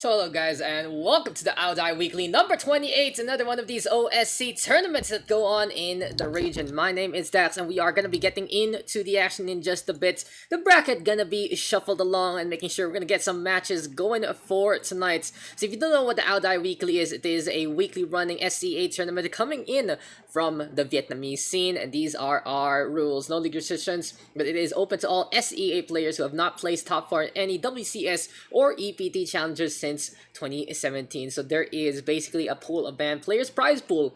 So hello guys and welcome to the Audai Weekly number 28, another one of these OSC tournaments that go on in the region. My name is Daks and we are going to be getting into the action in just a bit. The bracket gonna be shuffled along and making sure we're going to get some matches going for tonight. So if you don't know what the Audai Weekly is, it is a weekly running SCA tournament coming in from the Vietnamese scene, and these are our rules. No league restrictions, but it is open to all SEA players who have not placed top 4 in any WCS or EPT challengers since 2017. So there is basically a pool of banned players, prize pool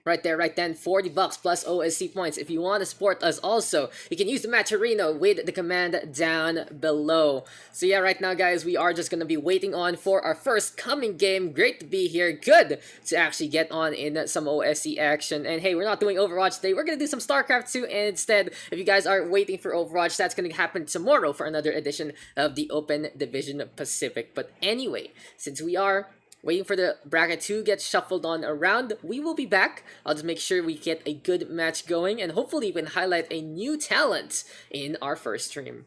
right there, right then, $40 plus OSC points. If you want to support us also, you can use the Matcherino with the command down below. So yeah, right now guys, we are just going to be waiting on for our first coming game. Great to be here. Good to actually get on in some OSC action. And hey, we're not doing Overwatch today. We're going to do some StarCraft 2 instead. If you guys are waiting for Overwatch, that's going to happen tomorrow for another edition of the Open Division Pacific. But anyway, since we are waiting for the bracket to get shuffled on around, we will be back. I'll just make sure we get a good match going, and hopefully we can highlight a new talent in our first stream.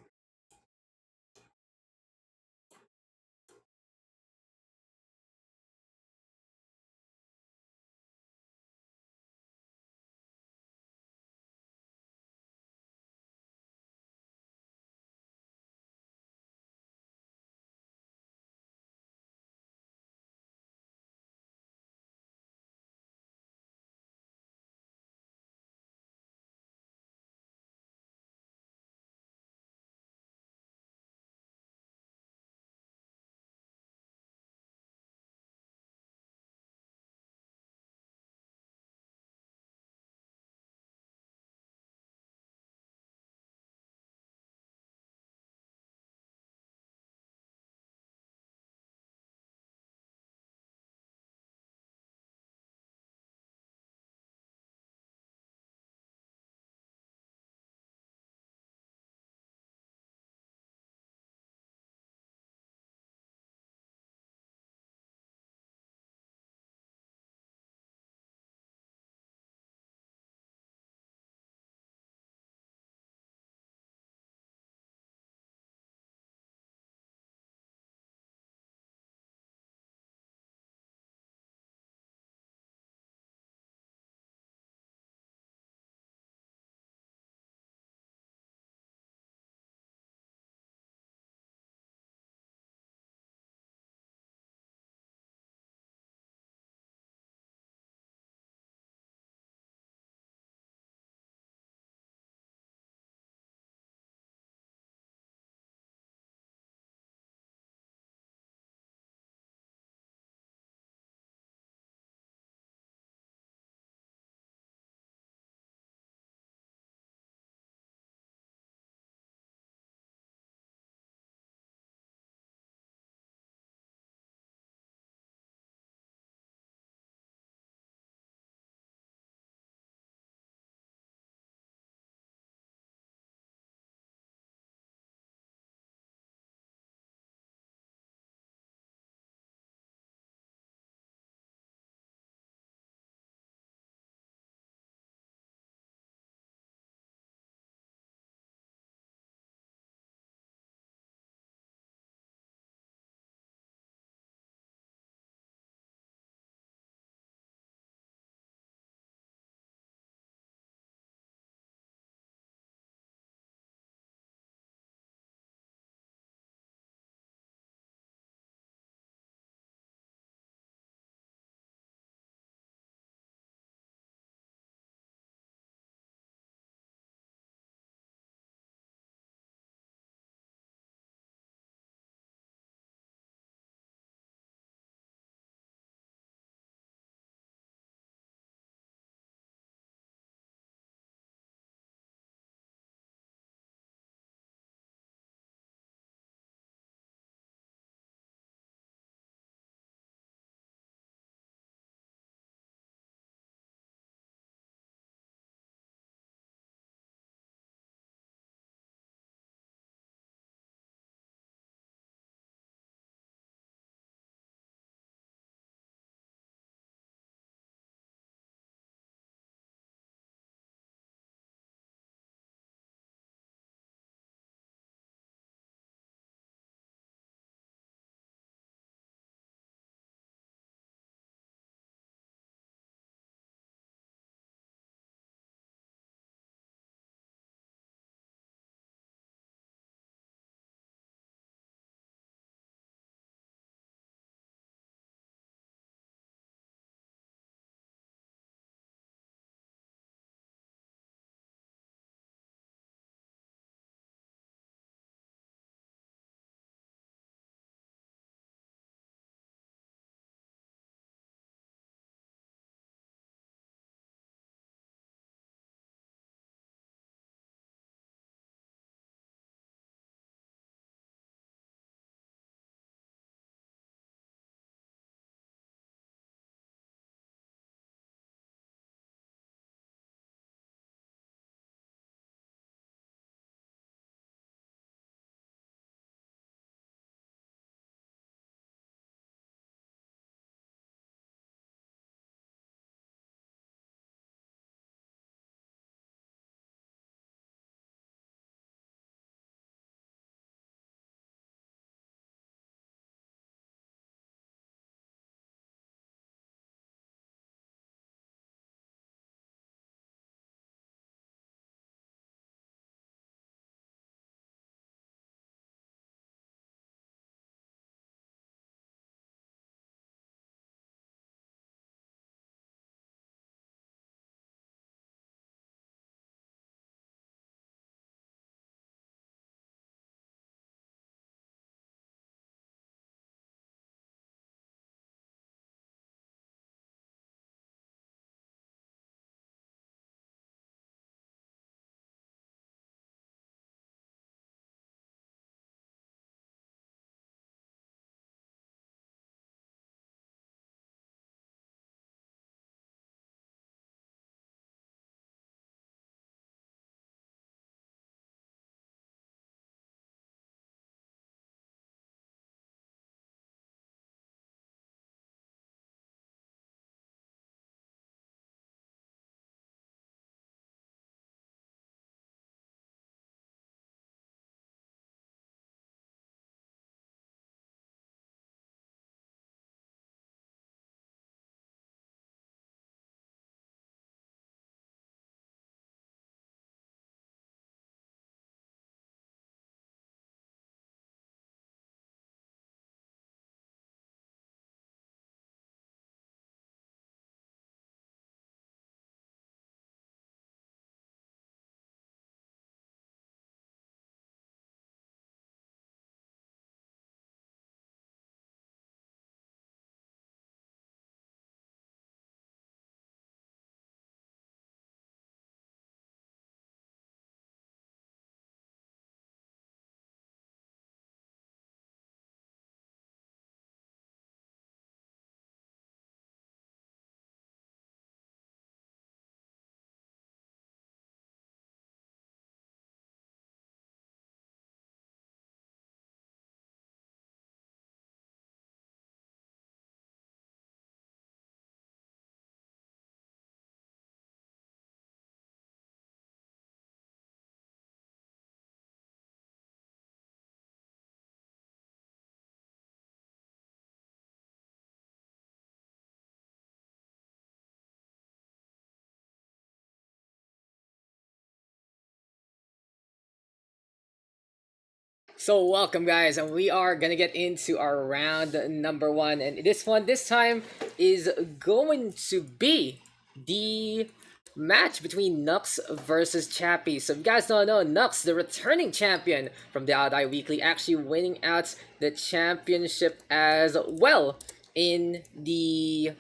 So welcome guys, and we are gonna get into our round number one, and this time is going to be the match between Nuks versus Chappy. So if you guys don't know, Nuks, the returning champion from the Out Weekly, actually winning out the championship as well in the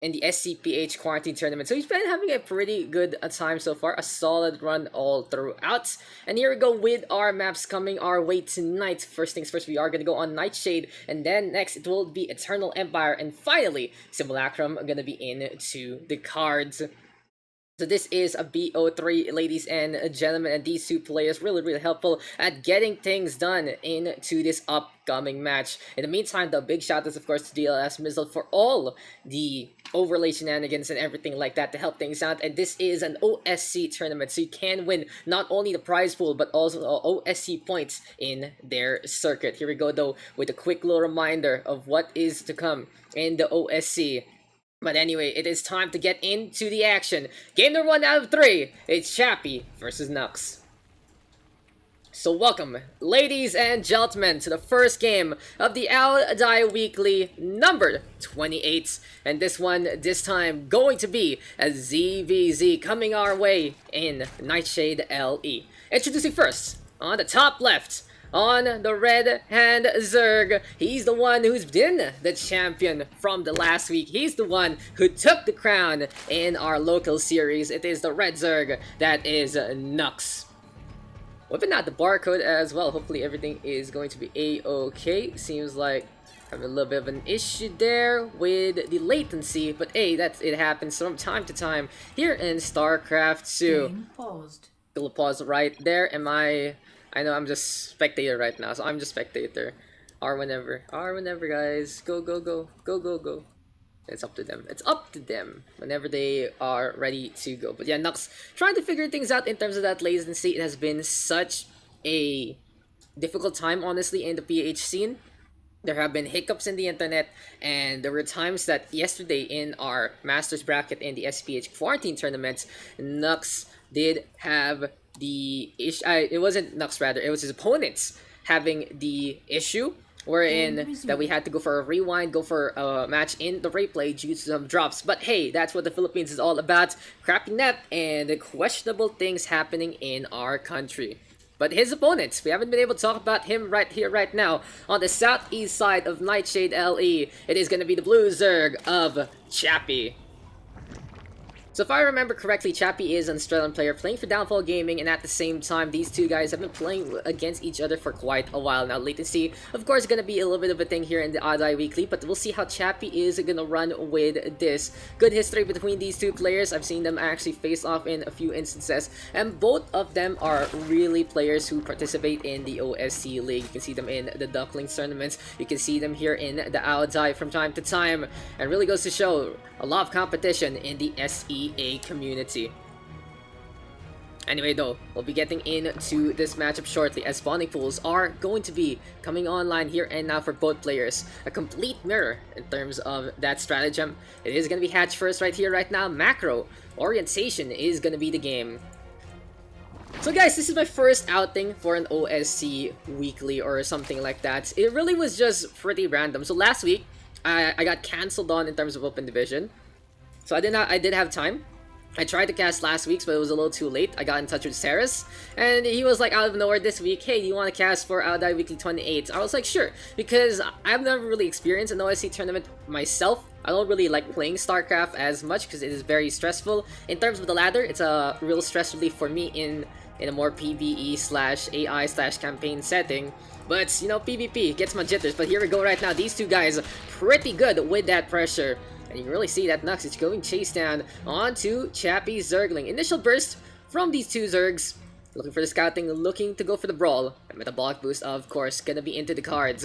SCPH quarantine tournament. So he's been having a pretty good time so far, a solid run all throughout. And here we go with our maps coming our way tonight. First things first, we are going to go on Nightshade, and then next it will be Eternal Empire, and finally Simulacrum going to be into the cards. So this is a BO3, ladies and gentlemen, and these two players really helpful at getting things done into this upcoming match. In the meantime, the big shout outs of course to DLS Missile for all the overlay shenanigans and everything like that to help things out. And this is an OSC tournament, so you can win not only the prize pool but also OSC points in their circuit. Here we go though with a quick little reminder of what is to come in the OSC. But anyway, it is time to get into the action. Game number 1 out of 3. It's Chappy versus Nuks. So welcome, ladies and gentlemen, to the first game of the Out Weekly number 28. And this time, going to be a ZVZ coming our way in Nightshade LE. Introducing first, on the top left, on the red hand Zerg, he's the one who's been the champion from the last week. He's the one who took the crown in our local series. It is the red Zerg that is Nuks. Whipping out the barcode as well. Hopefully everything is going to be a-okay. Seems like having a little bit of an issue there with the latency, but hey, it happens from time to time here in StarCraft 2. Game paused. Little pause right there. I know I'm just spectator right now, so I'm just spectator. R whenever, guys. Go. It's up to them. It's up to them whenever they are ready to go. But yeah, Nux trying to figure things out in terms of that latency. It has been such a difficult time, honestly, in the PH scene. There have been hiccups in the internet, and there were times that yesterday in our Masters bracket in the SPH quarantine tournament, Nux did have the issue. It wasn't Nux, rather, it was his opponents having the issue wherein that we had to go for a rewind, go for a match in the replay due to some drops. But hey, that's what the Philippines is all about. Crappy net and the questionable things happening in our country. But his opponents, we haven't been able to talk about him right here, right now. On the southeast side of Nightshade LE, it is going to be the blue Zerg of Chappy. So if I remember correctly, Chappy is an Australian player playing for Downfall Gaming, and at the same time, these two guys have been playing against each other for quite a while now. Latency, of course, going to be a little bit of a thing here in the Odd Eye Weekly, but we'll see how Chappy is going to run with this. Good history between these two players. I've seen them actually face off in a few instances, and both of them are really players who participate in the OSC League. You can see them in the Ducklings tournaments. You can see them here in the Odd Eye from time to time, and really goes to show a lot of competition in the SEA community. Anyway though, we'll be getting into this matchup shortly as spawning pools are going to be coming online here and now for both players. A complete mirror in terms of that stratagem. It is going to be hatch first right here, right now. Macro orientation is going to be the game. So guys, this is my first outing for an OSC weekly or something like that. It really was just pretty random. So last week, I got cancelled on in terms of Open Division. So I did have time. I tried to cast last week's, but it was a little too late. I got in touch with Saris, and he was like out of nowhere this week, hey, do you want to cast for Outdie Weekly 28? I was like, sure, because I've never really experienced an OSC tournament myself. I don't really like playing StarCraft as much because it is very stressful. In terms of the ladder, it's a real stress relief for me in a more PvE/AI/campaign setting. But, you know, PvP gets my jitters. But here we go right now. These two guys pretty good with that pressure. And you can really see that Nux is going chase down onto Chappy Zergling. Initial burst from these two Zergs. Looking for the scouting, looking to go for the brawl. And metabolic boost, of course, gonna be into the cards.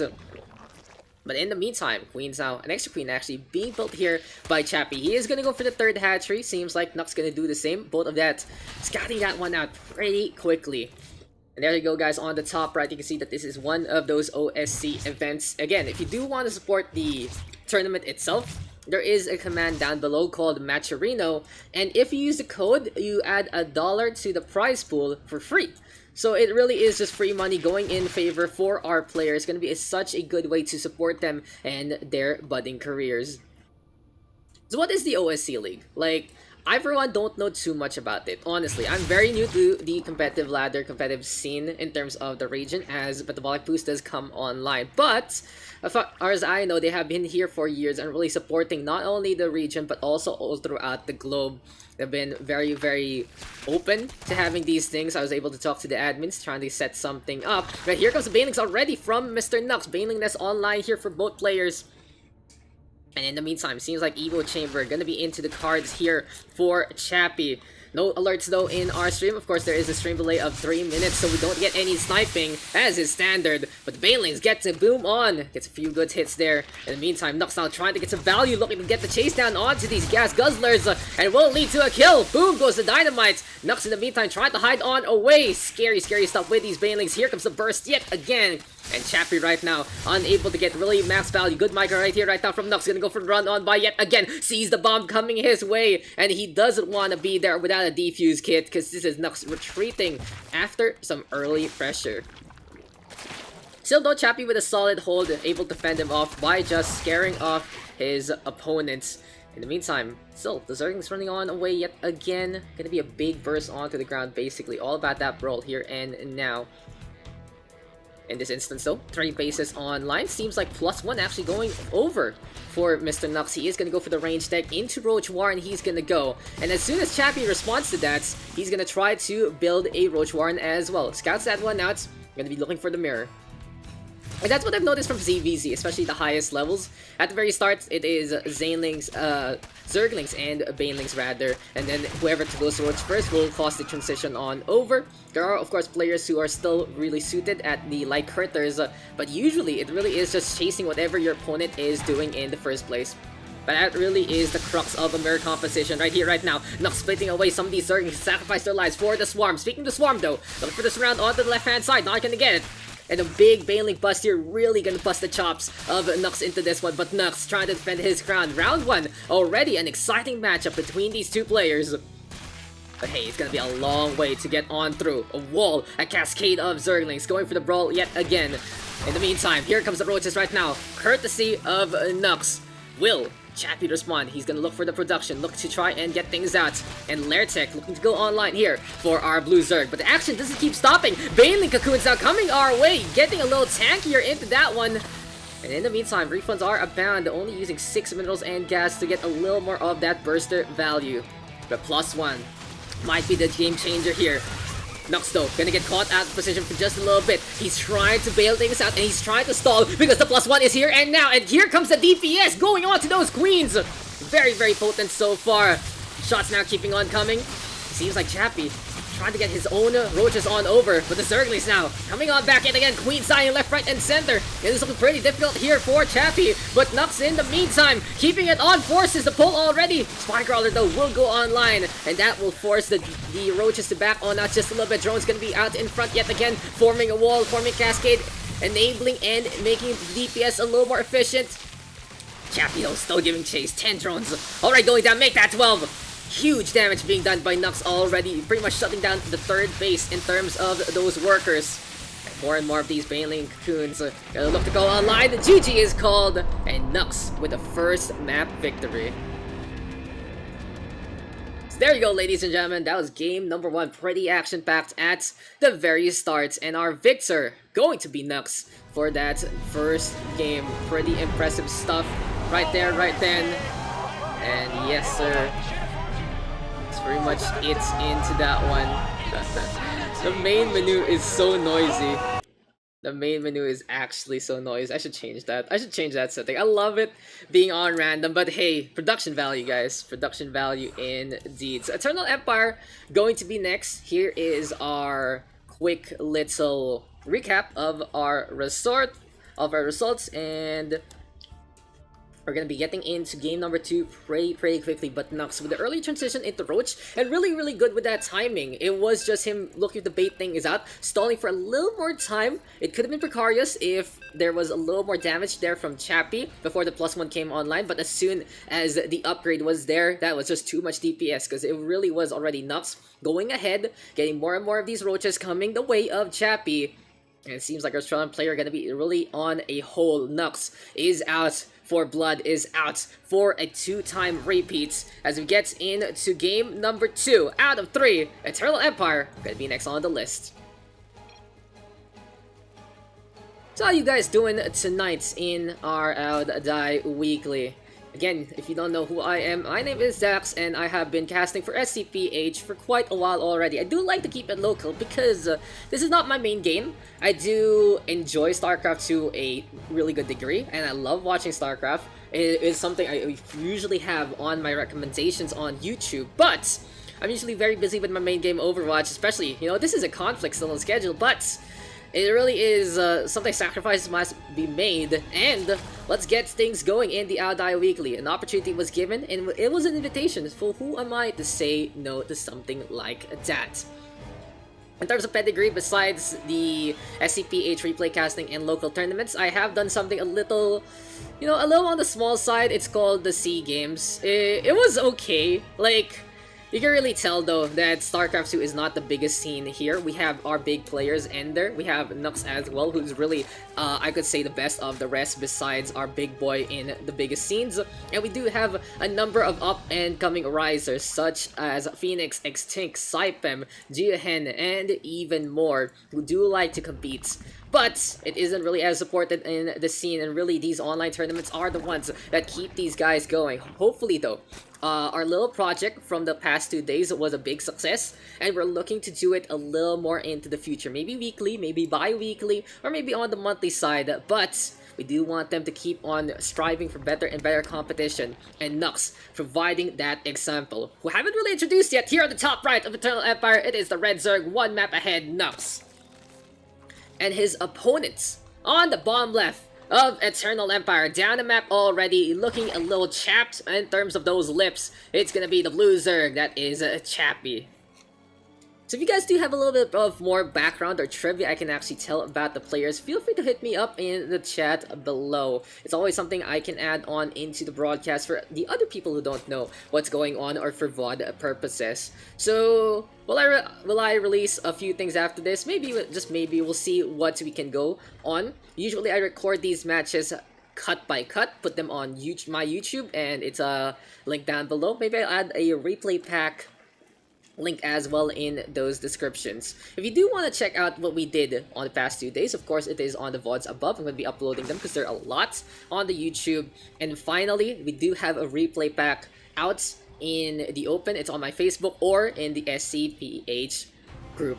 But in the meantime, Queen's now, an extra Queen actually being built here by Chappy. He is gonna go for the third hatchery. Seems like Nux gonna do the same. Both of that, scouting that one out pretty quickly. And there you go, guys. On the top right, you can see that this is one of those OSC events. Again, if you do want to support the tournament itself, there is a command down below called Maturino, and if you use the code, you add $1 to the prize pool for free. So it really is just free money going in favor for our players. It's going to be such a good way to support them and their budding careers. So what is the OSC League? Like, I for one don't know too much about it. Honestly, I'm very new to the competitive ladder, competitive scene in terms of the region as Metabolic Boost does come online. But as far as I know, they have been here for years and really supporting not only the region but also all throughout the globe. They've been very, very open to having these things. I was able to talk to the admins trying to set something up. But here comes the Banelings already from Mr. Nuks. Banelingness online here for both players. And in the meantime, seems like Evo Chamber gonna be into the cards here for Chappy. No alerts though in our stream. Of course, there is a stream delay of 3 minutes, so we don't get any sniping as is standard. But the Banelings get to boom on. Gets a few good hits there. In the meantime, Nuks now trying to get some value, looking to get the chase down onto these gas guzzlers, and will lead to a kill. Boom goes the dynamite. Nuks in the meantime trying to hide on away. Scary, scary stuff with these Banelings. Here comes the burst yet again. And Chappy right now, unable to get really max value. Good micro right here, right now from Nuks. Gonna go for the run on by yet again. Sees the bomb coming his way. And he doesn't want to be there without a defuse kit. Because this is Nuks retreating after some early pressure. Still though, Chappy with a solid hold. Able to fend him off by just scaring off his opponents. In the meantime, still, the Zergling's running on away yet again. Gonna be a big burst onto the ground, basically. All about that brawl here and now. In this instance though, 3 bases online. Seems like +1 actually going over for Mr. Nuks. He is going to go for the range deck into Roach War, and he's going to go. And as soon as Chappy responds to that, he's going to try to build a Roach Warren as well. Scouts that one out. Going to be looking for the mirror. And that's what I've noticed from ZVZ, especially the highest levels. At the very start, it is Zanelings, Zerglings, and Banelings rather. And then whoever goes towards first will cause the transition on over. There are, of course, players who are still really suited at the light critters. But usually, it really is just chasing whatever your opponent is doing in the first place. But that really is the crux of a mirror composition right here, right now. Nuks splitting away some of these Zerglings to sacrifice their lives for the Swarm. Speaking of the Swarm, though, looking for this round onto the left-hand side. Not gonna get it. And a big Baneling bust here, really gonna bust the chops of Nuks into this one. But Nuks trying to defend his ground. Round 1, already an exciting matchup between these two players. But hey, it's gonna be a long way to get on through. A wall, a cascade of Zerglings going for the brawl yet again. In the meantime, here comes the Roaches right now. Courtesy of Nuks. Will Chappy respond? He's gonna look for the production, look to try and get things out. And Lairtech looking to go online here for our blue Zerg. But the action doesn't keep stopping. Baneling Cocoons now coming our way, getting a little tankier into that one. And in the meantime, refunds are abound, only using 6 minerals and gas to get a little more of that burster value. But +1 might be the game changer here. Nuks though, gonna get caught out of position for just a little bit. He's trying to bail things out and he's trying to stall because the +1 is here and now. And here comes the DPS going on to those queens. Very, very potent so far. Shots now keeping on coming. Seems like Chappy trying to get his own Roaches on over. But the Zerglings now coming on back in again. Queen Zion left, right, and center. It is looking pretty difficult here for Chappy. But Nuks in the meantime, keeping it on, forces the pull already. Spycrawler though will go online. And that will force the Roaches to back on out just a little bit. Drone's gonna be out in front yet again. Forming a wall, forming a cascade. Enabling and making the DPS a little more efficient. Chappy though still giving chase. 10 drones. Alright, going down, make that 12. Huge damage being done by Nuks already, pretty much shutting down the 3rd base in terms of those workers. And more of these Baneling Cocoons gonna look to go online. The GG is called, and Nuks with the first map victory. So there you go, ladies and gentlemen. That was game number 1, pretty action-packed at the very start, and our victor going to be Nuks for that first game. Pretty impressive stuff right there, right then. And yes, sir. Pretty much it's into that one. The main menu is so noisy. The main menu is actually so noisy. I should change that. I should change that setting. I love it being on random, but hey, production value, guys. Production value indeed. So Eternal Empire going to be next. Here is our quick little recap of our results, and We're gonna be getting into game number 2 pretty quickly, but Nuks with the early transition into Roach, and really good with that timing. It was just him looking if the bait thing is out, stalling for a little more time. It could have been precarious if there was a little more damage there from Chappy before the +1 came online, but as soon as the upgrade was there, that was just too much DPS, because it really was already Nuks going ahead, getting more and more of these Roaches coming the way of Chappy. And it seems like our Australian player gonna be really on a hole. Nuks is out for blood, is out for a 2-time repeat as we get into game number 2 out of 3. Eternal Empire gonna be next on the list. So how you guys doing tonight in our Die Weekly? Again, if you don't know who I am, my name is Daks, and I have been casting for SCPH for quite a while already. I do like to keep it local because this is not my main game. I do enjoy StarCraft to a really good degree, and I love watching StarCraft. It is something I usually have on my recommendations on YouTube, but I'm usually very busy with my main game, Overwatch, especially, you know, this is a conflict still on schedule, but it really is something sacrifices must be made, and let's get things going in the Die Weekly. An opportunity was given, and it was an invitation, so who am I to say no to something like that? In terms of pedigree, besides the SCPH replay casting and local tournaments, I have done something a little, you know, a little on the small side. It's called the SEA Games. It was okay, like, you can really tell though that StarCraft 2 is not the biggest scene here. We have our big players in there. We have Nuks as well, who's really, I could say, the best of the rest besides our big boy in the biggest scenes. And we do have a number of up-and-coming risers such as Phoenix, Extinct, Saipem, Geohen, and even more who do like to compete. But it isn't really as supported in the scene, and really these online tournaments are the ones that keep these guys going. Hopefully though, our little project from the past 2 days was a big success, and we're looking to do it a little more into the future. Maybe weekly, maybe bi-weekly, or maybe on the monthly side, but we do want them to keep on striving for better and better competition, and Nuks providing that example. Who haven't really introduced yet, here on the top right of Eternal Empire, it is the Red Zerg, 1 map ahead, Nuks. And his opponents on the bottom left of Eternal Empire, down the map already, looking a little chapped in terms of those lips. It's gonna be the Blue Zerg, that is Chappy. So if you guys do have a little bit of more background or trivia I can actually tell about the players, feel free to hit me up in the chat below. It's always something I can add on into the broadcast for the other people who don't know what's going on, or for VOD purposes. So will I release a few things after this? Maybe, just maybe, we'll see what we can go on. Usually I record these matches cut by cut, put them on my YouTube, and it's a link down below. Maybe I'll add a replay pack link as well in those descriptions. If you do want to check out what we did on the past 2 days, of course it is on the VODs above. I'm going to be uploading them because there are a lot on the YouTube. And finally, we do have a replay pack out in the open. It's on my Facebook or in the SCPH group.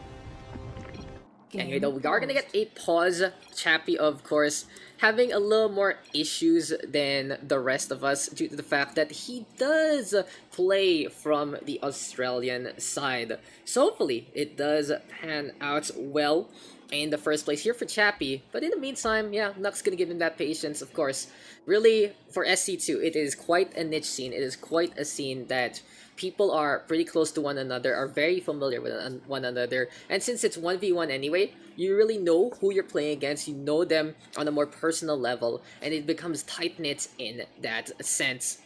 And you know, we are going to get a pause. Chappy, of course, having a little more issues than the rest of us due to the fact that he does play from the Australian side. So hopefully it does pan out well in the first place here for Chappy. But in the meantime, yeah, Nuks gonna give him that patience, of course. Really, for SC2, it is quite a niche scene. It is quite a scene that people are pretty close to one another, are very familiar with one another, and since it's 1v1 anyway, you really know who you're playing against, you know them on a more personal level, and it becomes tight-knit in that sense.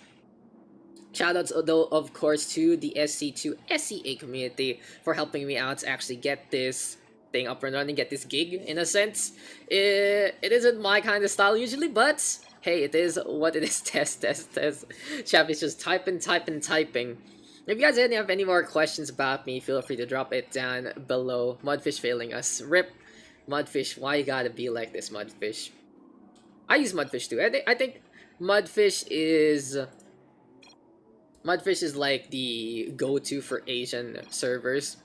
Shoutouts, though, of course, to the SC2 SEA community for helping me out to actually get this thing up and running, get this gig, in a sense. It isn't my kind of style usually, but hey, it is what it is. Test. Chappy's just typing. If you guys have any more questions about me, feel free to drop it down below. Mudfish failing us. RIP. Mudfish, why you gotta be like this, Mudfish? I use Mudfish too. I think Mudfish is like the go-to for Asian servers.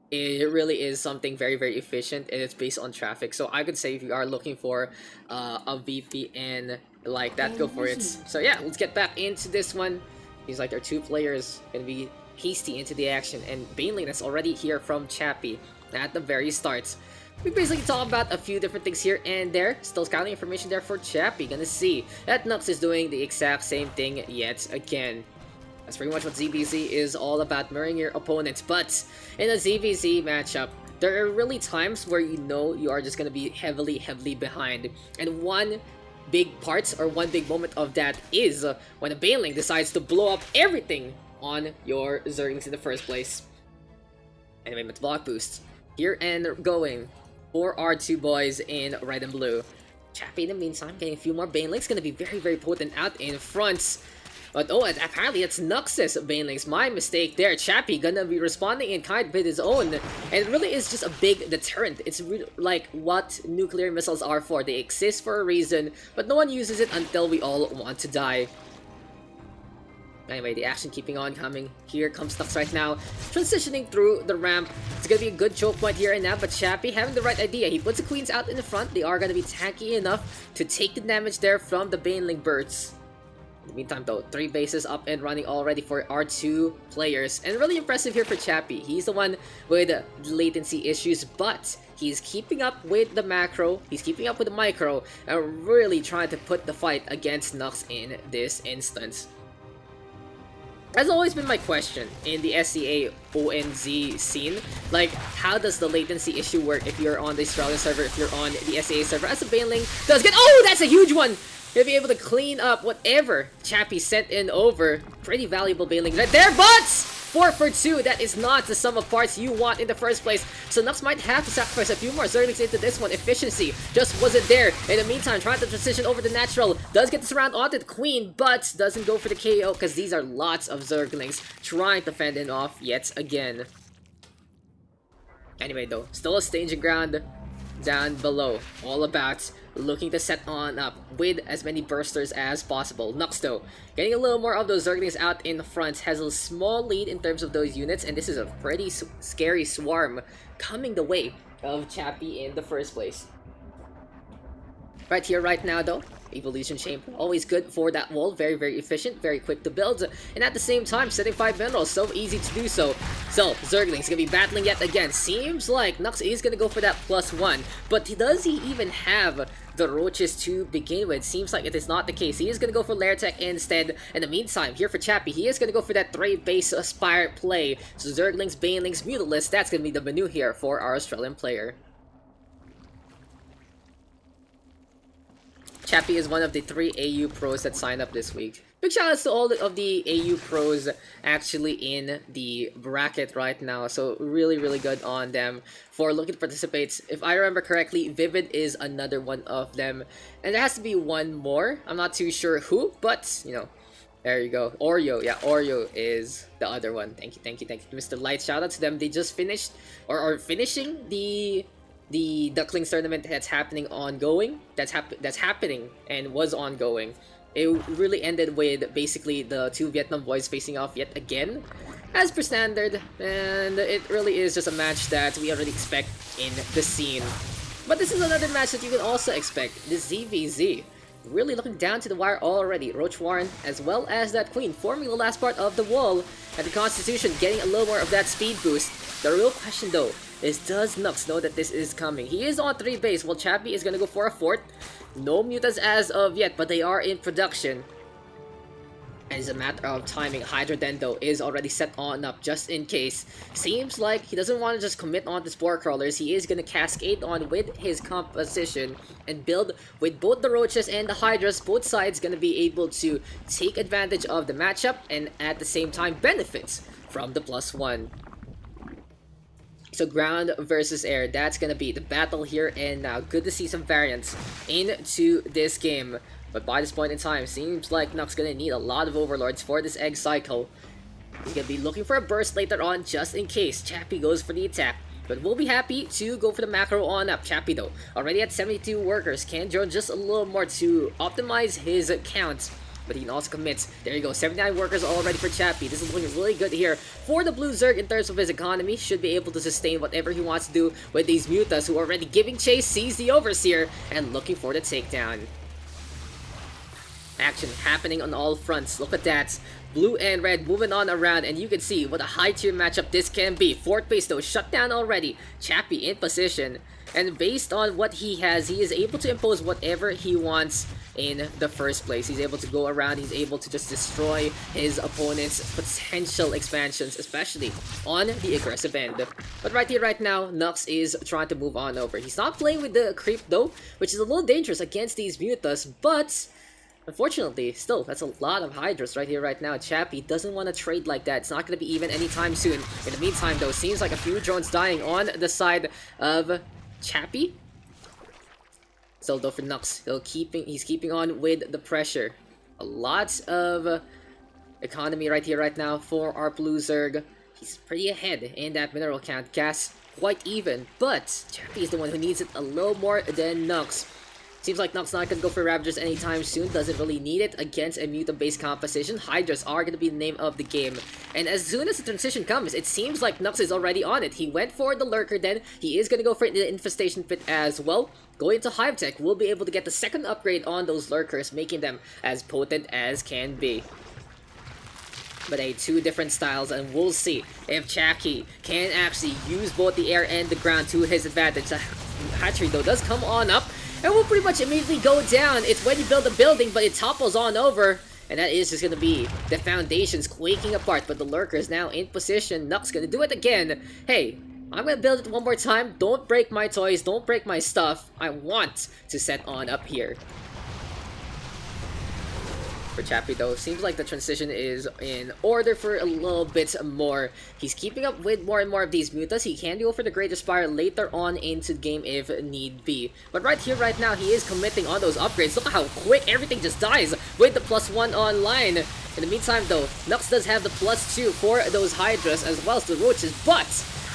It really is something very efficient, and it's based on traffic. So I could say if you are looking for a VPN like that, go for it. So yeah, let's get back into this one. Seems like our 2 players gonna be hasty into the action, and Baneling that's already here from Chappy. at the very start. We basically talk about a few different things here and there. Still scouting information there for Chappy. Gonna see that Nuks is doing the exact same thing yet again. That's pretty much what ZVZ is all about, mirroring your opponents. But in a ZVZ matchup, there are really times where you know you are just gonna be heavily behind. And one big part or one big moment of that is when a Baneling decides to blow up everything on your Zerglings in the first place. Anyway, with block boost here and going for our two boys in red and blue. Chappy in the meantime getting a few more Banelings, gonna be very potent out in front. But oh, apparently it's Nuks' Banelings. My mistake there. Chappy gonna be responding in kind with his own. And it really is just a big deterrent. It's really like what nuclear missiles are for. They exist for a reason, but no one uses it until we all want to die. Anyway, the action keeping on coming. Here comes Nuks right now, transitioning through the ramp. It's gonna be a good choke point here and now, but Chappy having the right idea. He puts the queens out in the front. They are gonna be tanky enough to take the damage there from the Baneling birds. In the meantime though, 3 bases up and running already for our 2 players. And really impressive here for Chappy. He's the one with latency issues, but he's keeping up with the macro, he's keeping up with the micro, and really trying to put the fight against Nuks in this instance. Has always been my question in the SCA ONZ scene. Like, how does the latency issue work if you're on the Australian server, if you're on the SCA server? As a Baneling does get— oh, that's a huge one! He'll be able to clean up whatever Chappy sent in over. Pretty valuable Baneling right there, but 4 for 2, that is not the sum of parts you want in the first place. So Nuks might have to sacrifice a few more Zerglings into this one. Efficiency just wasn't there. In the meantime, trying to transition over to natural. Does get this round onto the queen, but doesn't go for the KO because these are lots of Zerglings trying to fend him off yet again. Anyway though, still a staging ground down below. All about looking to set on up with as many bursters as possible. Nuks though, getting a little more of those Zerglings out in the front, has a small lead in terms of those units, and this is a pretty scary swarm coming the way of Chappy in the first place. Right here, right now though, Evolution Chamber, always good for that wall, very efficient, very quick to build, and at the same time, setting 5 minerals, so easy to do so. So, Zergling's gonna be battling yet again. Seems like Nuks is gonna go for that +1, but does he even have the roaches to begin with? Seems like it is not the case. He is gonna go for Lair Tech instead. In the meantime, here for Chappy, he is gonna go for that 3 base Aspire play. So Zerglings, Banelings, Mutalisks, that's gonna be the menu here for our Australian player. Chappy is one of the 3 AU pros that signed up this week. Big shout outs to all of the AU pros actually in the bracket right now. So really good on them for looking to participate. If I remember correctly, Vivid is another one of them. And there has to be one more. I'm not too sure who, but you know, there you go. Oreo, yeah, Oreo is the other one. Thank you, Mr. Light. Shout out to them. They just finished or are finishing the Ducklings tournament that's happening ongoing. That's happening and was ongoing. It really ended with basically the 2 Vietnam boys facing off yet again, as per standard, and it really is just a match that we already expect in the scene. But this is another match that you can also expect. The ZVZ really looking down to the wire already. Roach Warren as well as that queen forming the last part of the wall, and the Constitution getting a little more of that speed boost. The real question though is, does Nuks know that this is coming? He is on 3 base, while Chappy is gonna go for a 4th. No mutas as of yet, but they are in production. And it's a matter of timing. Hydra Dendo is already set on up just in case. Seems like he doesn't want to just commit on the Spore Crawlers. He is gonna cascade on with his composition and build with both the Roaches and the Hydras. Both sides gonna be able to take advantage of the matchup and at the same time benefits from the +1. So ground versus air, that's gonna be the battle here and now. Good to see some variance into this game. But by this point in time, seems like Nuks gonna need a lot of Overlords for this egg cycle. He's gonna be looking for a burst later on just in case Chappy goes for the attack. But we'll be happy to go for the macro on up. Chappy though, already at 72 workers, can join just a little more to optimize his count. But he can also commit. There you go, 79 workers already for Chappy. This is looking really good here for the Blue Zerg in terms of his economy. Should be able to sustain whatever he wants to do with these Mutas, who are already giving chase, sees the Overseer, and looking for the takedown. Action happening on all fronts. Look at that. blue and red moving on around, and you can see what a high tier matchup this can be. Fourth base though shut down already. Chappy in position, and based on what he has, he is able to impose whatever he wants in the first place. He's able to go around, he's able to just destroy his opponent's potential expansions, especially on the aggressive end. But right here, right now, Nuks is trying to move on over. He's not playing with the creep though, which is a little dangerous against these Mutas, but unfortunately, still, that's a lot of Hydras right here, right now. Chappy doesn't want to trade like that. It's not going to be even anytime soon. In the meantime, though, seems like a few drones dying on the side of Chappy. Still, though, for Nuks, he's keeping on with the pressure. A lot of economy right here, right now for our Blue Zerg. He's pretty ahead in that mineral count. Gas quite even, but Chappy is the one who needs it a little more than Nuks. Seems like Nuks not gonna go for Ravagers anytime soon. Doesn't really need it against a mutant-based composition. Hydras are gonna be the name of the game. And as soon as the transition comes, it seems like Nuks is already on it. He went for the Lurker then. He is gonna go for the Infestation Pit as well. Going to Hive Tech, we'll be able to get the second upgrade on those Lurkers, making them as potent as can be. But two different styles, and we'll see if Chappy can actually use both the air and the ground to his advantage. The hatchery though does come on up, and will pretty much immediately go down. It's when you build a building, but it topples on over. And that is just going to be the foundations quaking apart. But the Lurker is now in position. Nuks going to do it again. Hey, I'm going to build it one more time. Don't break my toys. Don't break my stuff. I want to set on up here. For Chappy though, seems like the transition is in order for a little bit more. He's keeping up with more and more of these mutas. He can go for the Great Aspire later on into the game if need be. But right here, right now, he is committing on those upgrades. Look at how quick everything just dies with the +1 online. In the meantime though, Nuks does have the +2 for those Hydras as well as the Roaches, but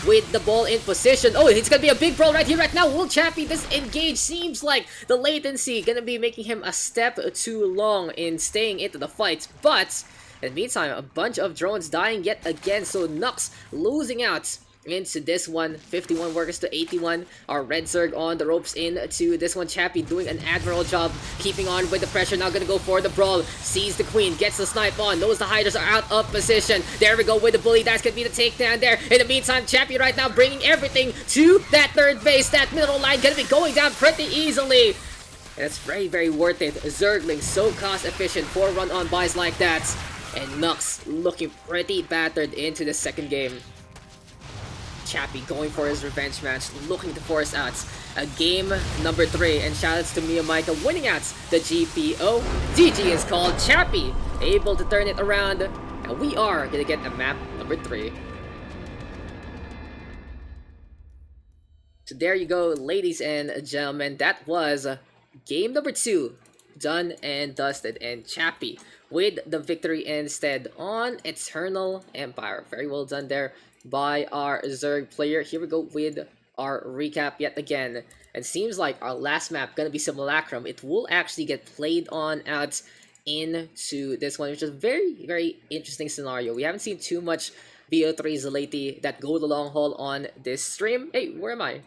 with the ball in position. Oh, it's gonna be a big brawl right here, right now. Will Chappy disengage? Seems like the latency gonna be making him a step too long in staying into the fight. But in the meantime, a bunch of drones dying yet again. So Nuks losing out into this one. 51 workers to 81. Our Red Zerg on the ropes into this one. Chappy doing an admirable job keeping on with the pressure. Now gonna go for the brawl. Sees the queen, gets the snipe on. Knows the Hydras are out of position. There we go with the bully. That's gonna be the takedown there. In the meantime, Chappy right now bringing everything to that third base. That middle line gonna be going down pretty easily. And it's very, very worth it. Zergling so cost efficient for run-on buys like that. And Nuks looking pretty battered into the second game. Chappy going for his revenge match, looking to force out a game number 3, and shoutouts to Mia Micah winning out the GPO. GG is called. Chappy able to turn it around, and we are gonna get a map number 3. So there you go, ladies and gentlemen, that was game number 2 done and dusted, and Chappy with the victory instead on Eternal Empire. Very well done there by our Zerg player. Here we go with our recap yet again. It seems like our last map gonna be Simulacrum. It will actually get played on out into this one, which is a very, very interesting scenario. We haven't seen too much BO3s lately that go the long haul on this stream. Hey, where am I?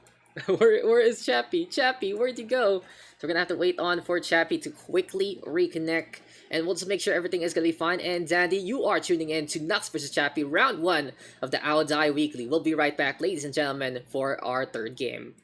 where is Chappy? Chappy, where'd you go? So we're gonna have to wait on for Chappy to quickly reconnect, and we'll just make sure everything is gonna be fine and dandy. You are tuning in to Nuks vs Chappy, round 1 of the I'll Die Weekly. We'll be right back, ladies and gentlemen, for our third game.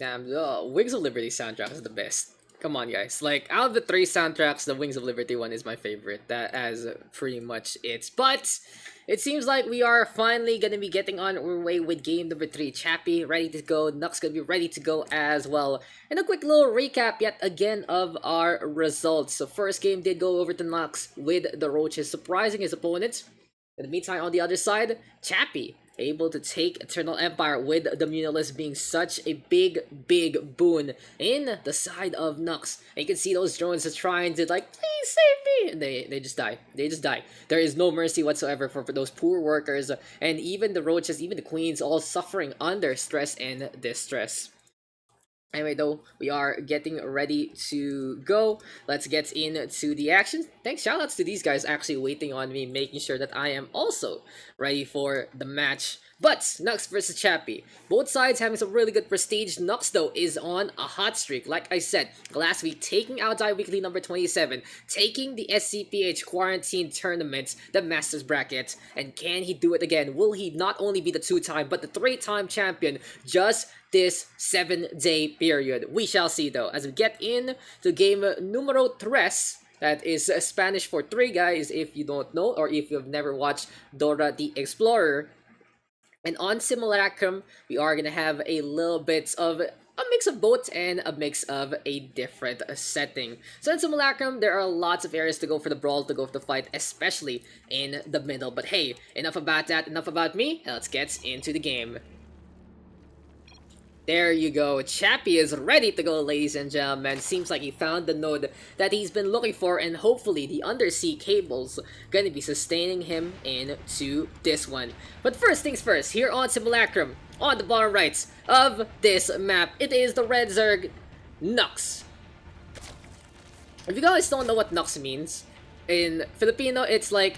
Damn, the Wings of Liberty soundtrack is the best. Come on, guys. Like, out of the three soundtracks, the Wings of Liberty one is my favorite. That as pretty much it. But it seems like we are finally gonna be getting on our way with game number 3. Chappy ready to go. Nuks gonna be ready to go as well. And a quick little recap yet again of our results. So first game did go over to Nuks with the Roaches, surprising his opponents. In the meantime, on the other side, Chappy able to take Eternal Empire with the Munilist being such a big boon in the side of Nuks. And you can see those drones are trying to like, please save me! And they just die. They just die. There is no mercy whatsoever for those poor workers. And even the roaches, even the queens, all suffering under stress and distress. Anyway, though, we are getting ready to go. Let's get into the action. Thanks, shoutouts to these guys actually waiting on me, making sure that I am also ready for the match. But, Nuks versus Chappy. Both sides having some really good prestige. Nuks, though, is on a hot streak. Like I said, last week, taking out Weekly number 27, taking the SCPH Quarantine Tournament, the Masters Bracket. And can he do it again? Will he not only be the 2-time, but the 3-time champion just this 7-day period? We shall see, though, as we get in to game numero 3. That is Spanish for 3, guys, if you don't know, or if you've never watched Dora the Explorer. And on Simulacrum, we are gonna have a little bit of a mix of both and a mix of a different setting. So in Simulacrum, there are lots of areas to go for the brawl, to go for the fight, especially in the middle. But hey, enough about that, enough about me. Let's get into the game. There you go. Chappy is ready to go, ladies and gentlemen. Seems like he found the node that he's been looking for, and hopefully the undersea cable's gonna be sustaining him into this one. But first things first, here on Simulacrum, on the bottom right of this map, it is the Red Zerg Nuks. If you guys don't know what Nuks means, in Filipino, it's like,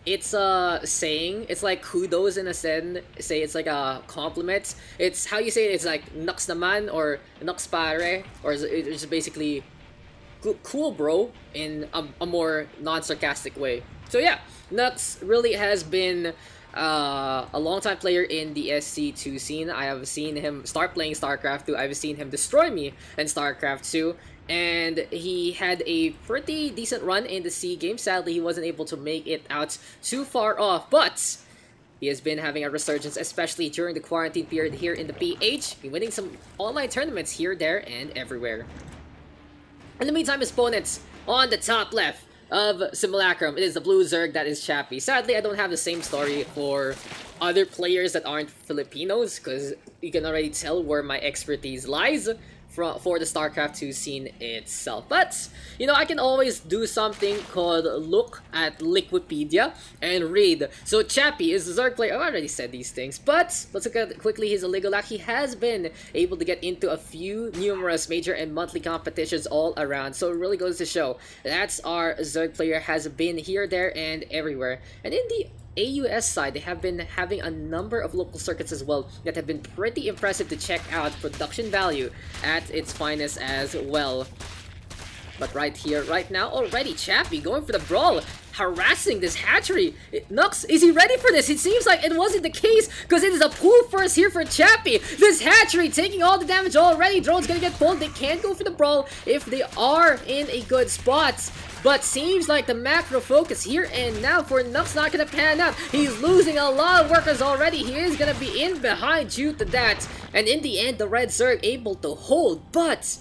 it's a saying. It's like kudos in a sense. Say it's like a compliment. It's how you say it. It's like nuks naman or nuks pare, or it's basically cool bro in a more non-sarcastic way. So yeah, Nuks really has been a long-time player in the SC2 scene. I have seen him start playing StarCraft 2. I've seen him destroy me in StarCraft 2. And he had a pretty decent run in the C game. Sadly, he wasn't able to make it out too far off, but he has been having a resurgence, especially during the quarantine period here in the PH. He's winning some online tournaments here, there, and everywhere. In the meantime, his opponents on the top left of Simulacrum, it is the Blue Zerg, that is Chappy. Sadly, I don't have the same story for other players that aren't Filipinos, because you can already tell where my expertise lies for the StarCraft 2 scene itself. But, you know, I can always do something called look at Liquipedia and read. So Chappy is a Zerg player. I've already said these things, but let's look at quickly his illegal act. He has been able to get into a few numerous major and monthly competitions all around. So it really goes to show that's our Zerg player has been here, there, and everywhere. And in the AUS side, they have been having a number of local circuits as well that have been pretty impressive to check out. Production value at its finest as well. But right here, right now, already Chappy going for the brawl, harassing this hatchery. Nuks, is he ready for this? It seems like it wasn't the case, because it is a pull first here for Chappy. This hatchery taking all the damage already. Drone's gonna get pulled. They can't go for the brawl if they are in a good spot. But seems like the macro focus here and now for Nuks not gonna pan out. He's losing a lot of workers already. He is gonna be in behind due to that. And in the end, the Red Zerg able to hold, but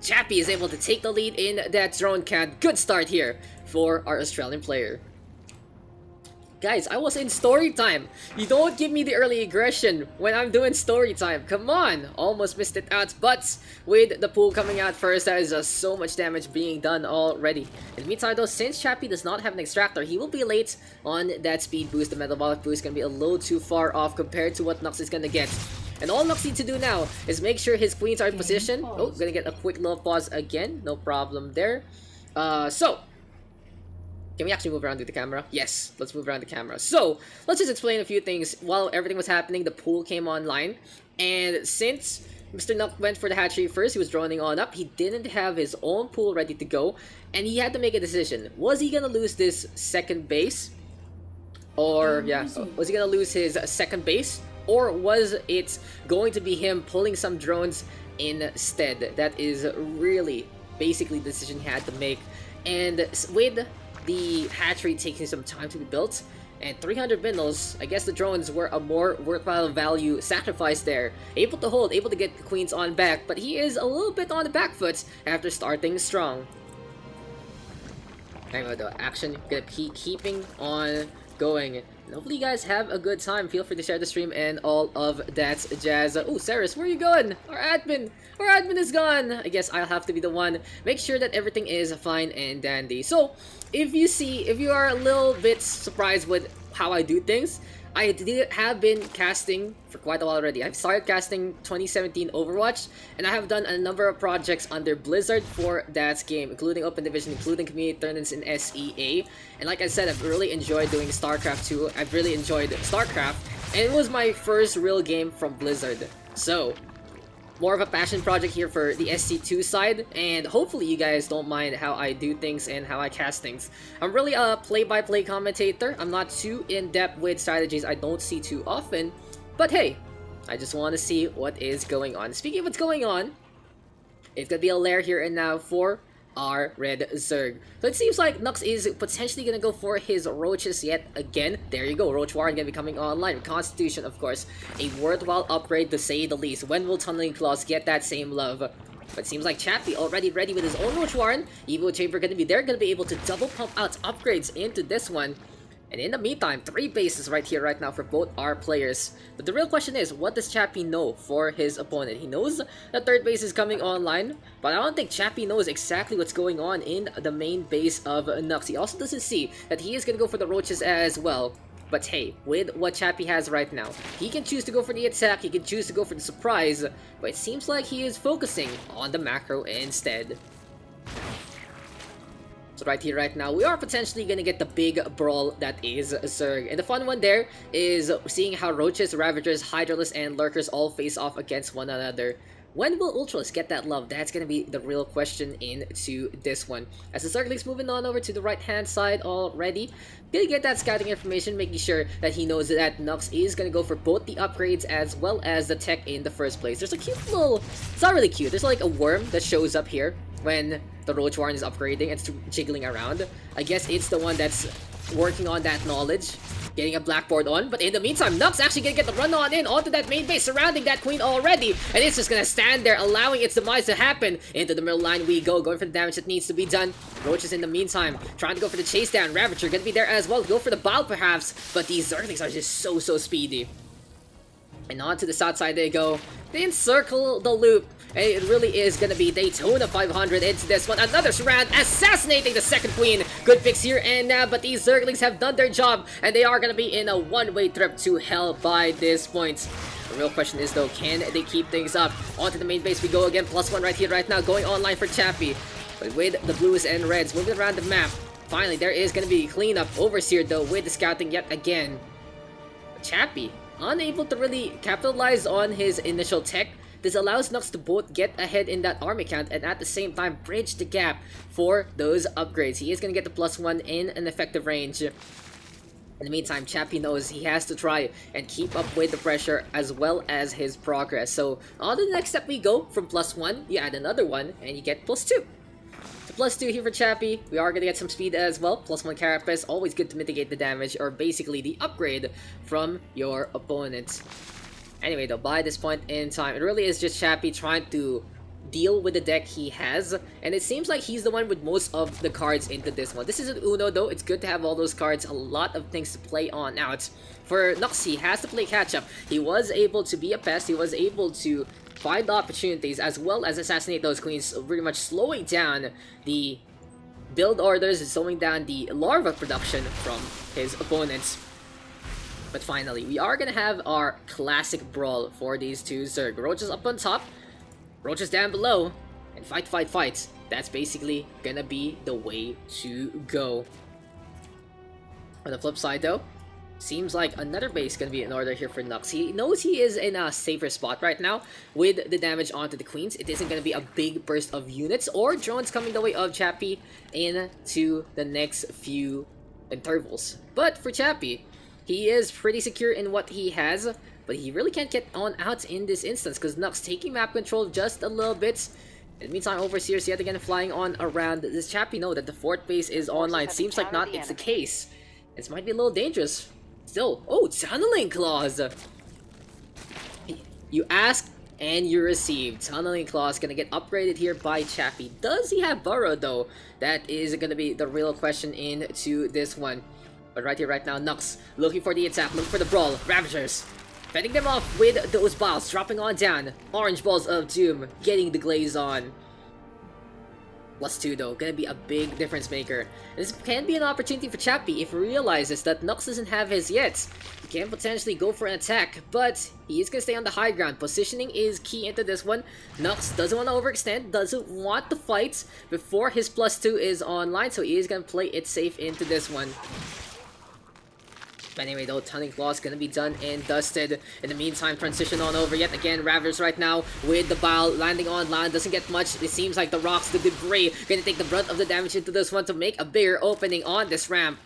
Chappy is able to take the lead in that drone count. Good start here for our Australian player. Guys, I was in story time. You don't give me the early aggression when I'm doing story time. Come on. Almost missed it out, but with the pool coming out first, that is just so much damage being done already. In the meantime, though, since Chappy does not have an extractor, he will be late on that speed boost. The metabolic boost can be a little too far off compared to what Nuks is gonna get. And all Nuks needs to do now is make sure his queens are in position. Oh, gonna get a quick little pause again. No problem there. Can we actually move around with the camera? Yes, let's move around the camera. So, let's just explain a few things. While everything was happening, the pool came online. And since Mr. Nuk went for the hatchery first, he was droning on up. He didn't have his own pool ready to go. And he had to make a decision. Was he gonna lose this second base? Or, yeah, was he gonna lose his second base? or was it going to be him pulling some drones instead? That is really basically the decision he had to make. And with the hatchery taking some time to be built, and 300 minerals, I guess the drones were a more worthwhile value sacrifice there. Able to hold, able to get the queens on back, but he is a little bit on the back foot after starting strong. Anyway, the action gonna keep keeping on going. And hopefully you guys have a good time. Feel free to share the stream and all of that jazz. Oh, Saris, where are you going? Our admin is gone. I guess I'll have to be the one. Make sure that everything is fine and dandy. So, if you are a little bit surprised with how I do things, I have been casting for quite a while already. I've started casting 2017 Overwatch, and I have done a number of projects under Blizzard for that game, including Open Division, including community tournaments in SEA. And like I said, I've really enjoyed doing StarCraft 2. I've really enjoyed StarCraft, and it was my first real game from Blizzard. So, more of a passion project here for the SC2 side, and hopefully you guys don't mind how I do things and how I cast things. I'm really a play-by-play commentator. I'm not too in-depth with strategies I don't see too often, but hey, I just want to see what is going on. Speaking of what's going on, it's gonna be a lair here and now for our red Zerg. So it seems like Nuks is potentially gonna go for his roaches yet again. There you go, Roach Warren gonna be coming online. Constitution, of course, a worthwhile upgrade to say the least. When will Tunneling Claws get that same love? But it seems like Chappy already ready with his own Roach Warren. Evo Chamber gonna be there, gonna be able to double pump out upgrades into this one. And in the meantime, 3 bases right here, right now for both our players. But the real question is, what does Chappy know for his opponent? He knows the 3rd base is coming online, but I don't think Chappy knows exactly what's going on in the main base of Nuks. He also doesn't see that he is going to go for the roaches as well. But hey, with what Chappy has right now, he can choose to go for the attack, he can choose to go for the surprise, but it seems like he is focusing on the macro instead. So right here, right now, we are potentially gonna get the big brawl that is Zerg. And the fun one there is seeing how Roaches, Ravagers, Hydralisks, and Lurkers all face off against one another. When will Ultras get that love? That's gonna be the real question into this one. As the Zergling's moving on over to the right-hand side already, gonna get that scouting information, making sure that he knows that Nuks is gonna go for both the upgrades as well as the tech in the first place. There's a cute little... It's not really cute. There's like a worm that shows up here when the Roach Warren is upgrading and jiggling around. I guess it's the one that's working on that knowledge, getting a blackboard on. But in the meantime, Nuks actually gonna get the run on in onto that main base, surrounding that queen already, and it's just gonna stand there, allowing its demise to happen. Into the middle line we go, going for the damage that needs to be done. Roaches in the meantime, trying to go for the chase down. Ravager gonna be there as well, go for the bow perhaps, but these Zerglings are just so speedy. And on to the south side they go. They encircle the loop. And it really is going to be Daytona 500 into this one. Another surround, assassinating the second queen. Good picks here and now, but these Zerglings have done their job. And they are going to be in a one-way trip to hell by this point. The real question is though, can they keep things up? Onto the main base we go again. +1 right here, right now, going online for Chappy. But with the blues and reds moving around the map, finally there is going to be cleanup. Overseer though with the scouting yet again. Chappy unable to really capitalize on his initial tech. This allows Nuks to both get ahead in that army count and at the same time bridge the gap for those upgrades. He is going to get the +1 in an effective range. In the meantime, Chappy knows he has to try and keep up with the pressure as well as his progress. So on to the next step we go. From +1, you add another one and you get +2. So +2 here for Chappy. We are going to get some speed as well. +1 Carapace, always good to mitigate the damage or basically the upgrade from your opponent. Anyway though, by this point in time, it really is just Chappy trying to deal with the deck he has, and it seems like he's the one with most of the cards into this one. This is an Uno though, it's good to have all those cards, a lot of things to play on. Now it's for Nuks, he has to play catch up. He was able to be a pest, he was able to find opportunities as well as assassinate those queens, pretty much slowing down the build orders and slowing down the larva production from his opponents. But finally, we are gonna have our classic brawl for these two Zerg. Roaches up on top, Roaches down below, and fight. That's basically gonna be the way to go. On the flip side though, seems like another base gonna be in order here for Nuks. He knows he is in a safer spot right now with the damage onto the queens. It isn't gonna be a big burst of units or drones coming the way of Chappy into the next few intervals. But for Chappy, he is pretty secure in what he has. but he really can't get on out in this instance because Nuks taking map control just a little bit. In the meantime, Overseers yet again flying on around. Does Chappy know that the fort base is online? Seems like not it's the case. This might be a little dangerous. Still, oh, Tunneling Claws! You ask and you receive. Tunneling Claws gonna get upgraded here by Chappy. Does he have Burrow though? That is gonna be the real question into this one. But right here, right now, Nuks looking for the attack, looking for the brawl. Ravagers fending them off with those balls, dropping on down. Orange Balls of Doom getting the glaze on. +2 though, gonna be a big difference maker. This can be an opportunity for Chappy if he realizes that Nuks doesn't have his yet. He can potentially go for an attack, but he is gonna stay on the high ground. Positioning is key into this one. Nuks doesn't want to overextend, doesn't want the fight before his +2 is online, so he is gonna play it safe into this one. But anyway though, Tunneling Claws gonna be done and dusted. In the meantime, transition on over yet again. Ravagers right now with the bile landing on land. Doesn't get much. It seems like the rocks, the debris, gonna take the brunt of the damage into this one to make a bigger opening on this ramp.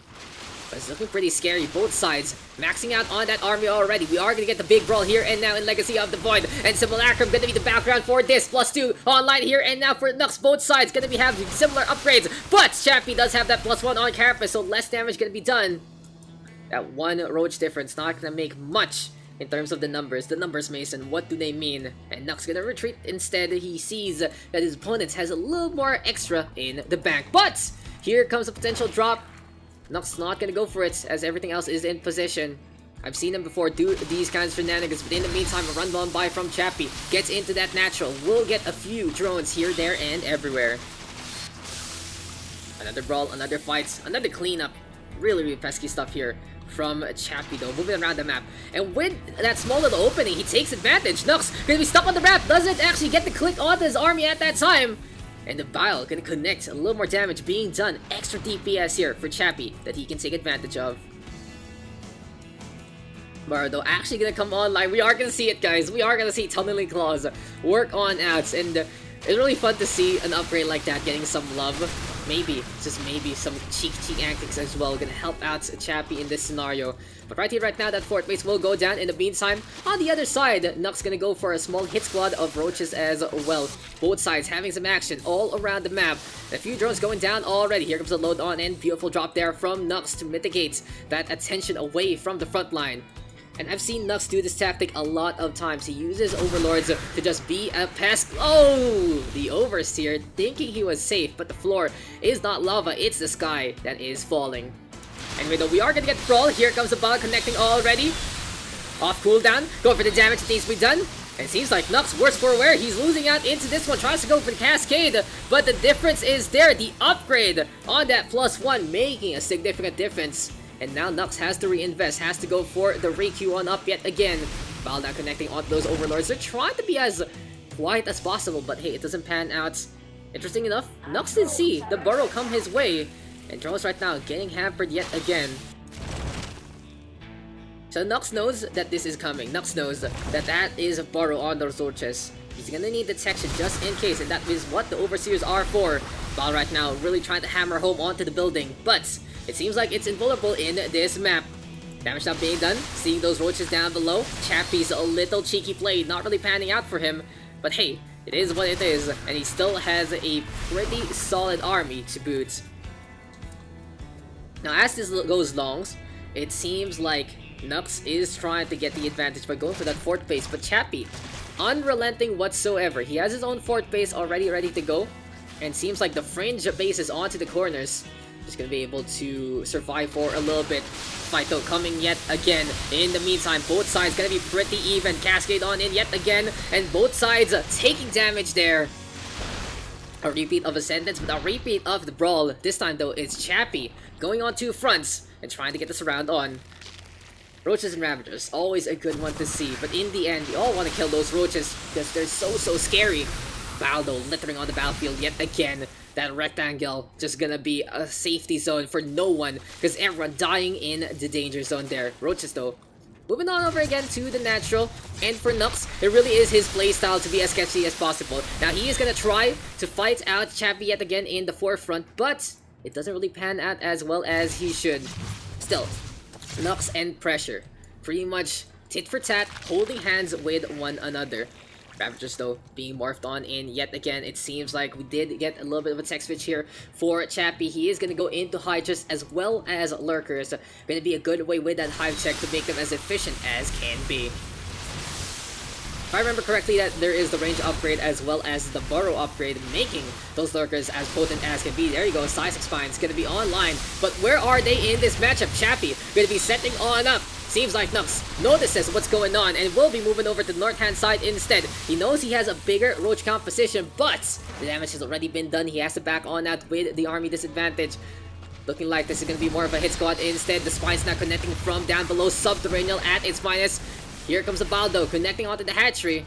But it's looking pretty scary, both sides. Maxing out on that army already. We are gonna get the big brawl here and now in Legacy of the Void. And Simulacrum gonna be the background for this. +2 online here and now for Nuks. Both sides gonna be having similar upgrades. But Chappy does have that +1 on Carapace, so less damage gonna be done. That one roach difference not gonna make much in terms of the numbers. The numbers, Mason, what do they mean? And Nuks gonna retreat instead. He sees that his opponent has a little more extra in the bank. But here comes a potential drop. Nuks not gonna go for it as everything else is in position. I've seen him before do these kinds of shenanigans, but in the meantime, a run on by from Chappy gets into that natural. We'll get a few drones here, there, and everywhere. Another brawl, another fight, another cleanup. Really, really pesky stuff here from Chappy though, moving around the map. And with that small little opening, he takes advantage. Nuks gonna be stuck on the ramp, doesn't actually get the click onto his army at that time. And the bile gonna connect, a little more damage being done. Extra DPS here for Chappy that he can take advantage of. Burrow though actually gonna come online. We are gonna see it, guys. We are gonna see Tunneling Claws work on outs, and it's really fun to see an upgrade like that getting some love. Maybe, just maybe, some cheek antics as well gonna help out Chappy in this scenario. But right here, right now, that fort base will go down. In the meantime, on the other side, Nuks gonna go for a small hit squad of roaches as well. Both sides having some action all around the map. A few drones going down already. Here comes the load on in. Beautiful drop there from Nuks to mitigate that attention away from the front line. And I've seen Nuks do this tactic a lot of times. He uses Overlords to just be a pest. Oh! The Overseer thinking he was safe, but the floor is not lava, it's the sky that is falling. Anyway though, we are gonna get the brawl. Here comes the ball connecting already. Off cooldown, go for the damage that needs to be done. And it seems like Nuks, worse for wear, he's losing out into this one. Tries to go for the Cascade, but the difference is there. The upgrade on that +1 making a significant difference. And now Nuks has to reinvest, has to go for the Req on up yet again. Bile now connecting onto those Overlords. They're trying to be as quiet as possible, but hey, it doesn't pan out. Interesting enough, Nuks did see the Burrow come his way. And drones right now getting hampered yet again. So Nuks knows that this is coming. Nuks knows that that is a Burrow on those roaches. He's gonna need detection just in case, and that is what the Overseers are for. Bile right now really trying to hammer home onto the building, but it seems like it's invulnerable in this map. Damage not being done, seeing those roaches down below. Chappy's a little cheeky play, not really panning out for him. But hey, it is what it is, and he still has a pretty solid army to boot. Now as this goes long, it seems like Nuks is trying to get the advantage by going for that fort base, but Chappy, unrelenting whatsoever. He has his own fort base already ready to go, and seems like the fringe bases onto the corners just gonna be able to survive for a little bit. Fight though coming yet again. In the meantime, both sides gonna be pretty even. Cascade on in yet again, and both sides taking damage there. A repeat of a sentence, but a repeat of the brawl. This time though, it's Chappy going on two fronts and trying to get this round on. Roaches and Ravagers, always a good one to see, but in the end, you all want to kill those roaches because they're so scary. Bile though littering on the battlefield yet again. That rectangle just gonna be a safety zone for no one because everyone dying in the danger zone there. Roaches though, moving on over again to the natural, and for Nuks, it really is his playstyle to be as sketchy as possible. Now he is gonna try to fight out Chappy yet again in the forefront, but it doesn't really pan out as well as he should. Still, Nuks and pressure pretty much tit for tat, holding hands with one another. Ravagers though being morphed on, and yet again it seems like we did get a little bit of a tech switch here for Chappy. He is going to go into Hydras as well as Lurkers. Going to be a good way with that Hive Tech to make them as efficient as can be. If I remember correctly, that there is the range upgrade as well as the burrow upgrade, making those Lurkers as potent as can be. There you go, Seismic Spine's going to be online. But where are they in this matchup? Chappy going to be setting on up. Seems like Nuks notices what's going on and will be moving over to the north-hand side instead. He knows he has a bigger roach composition, but the damage has already been done. He has to back on out with the army disadvantage. Looking like this is going to be more of a hit squad instead. The Spine's not connecting from down below. Subterranean at its finest. Here comes the Baldo connecting onto the hatchery.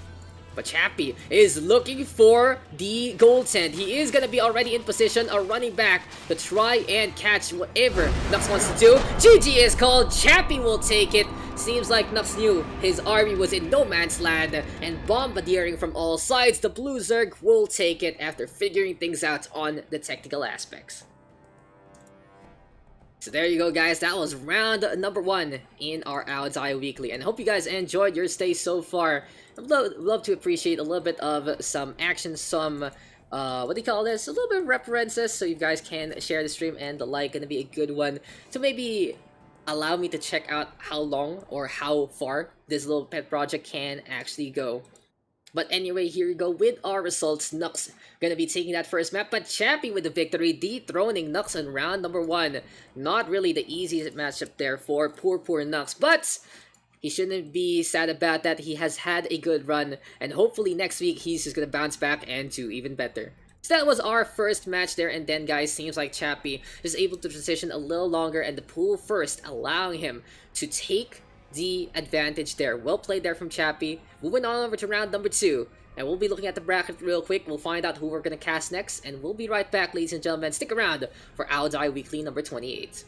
But Chappy is looking for the goaltend. He is going to be already in position, a running back to try and catch whatever Nuks wants to do. GG is called. Chappy will take it. Seems like Nuks knew his army was in no man's land and bombardiering from all sides. The Blue Zerg will take it after figuring things out on the technical aspects. So there you go, guys. That was round number 1 in our Owl Die Weekly. And I hope you guys enjoyed your stay so far. I'd love to appreciate a little bit of some action, some, what do you call this? A little bit of references so you guys can share the stream, and the like gonna be a good one to maybe allow me to check out how long or how far this little pet project can actually go. But anyway, here we go with our results. Nuks gonna be taking that first map, but Chappy with the victory, dethroning Nuks in round number 1. Not really the easiest matchup there for poor Nuks, but he shouldn't be sad about that. He has had a good run, and hopefully next week he's just gonna bounce back and do even better. So that was our first match there, and then guys, seems like Chappy is able to transition a little longer and the pull first, allowing him to take the advantage there. Well played there from Chappy. Moving on over to round number 2. And we'll be looking at the bracket real quick. We'll find out who we're going to cast next. And we'll be right back, ladies and gentlemen. Stick around for Owl Die Weekly number 28.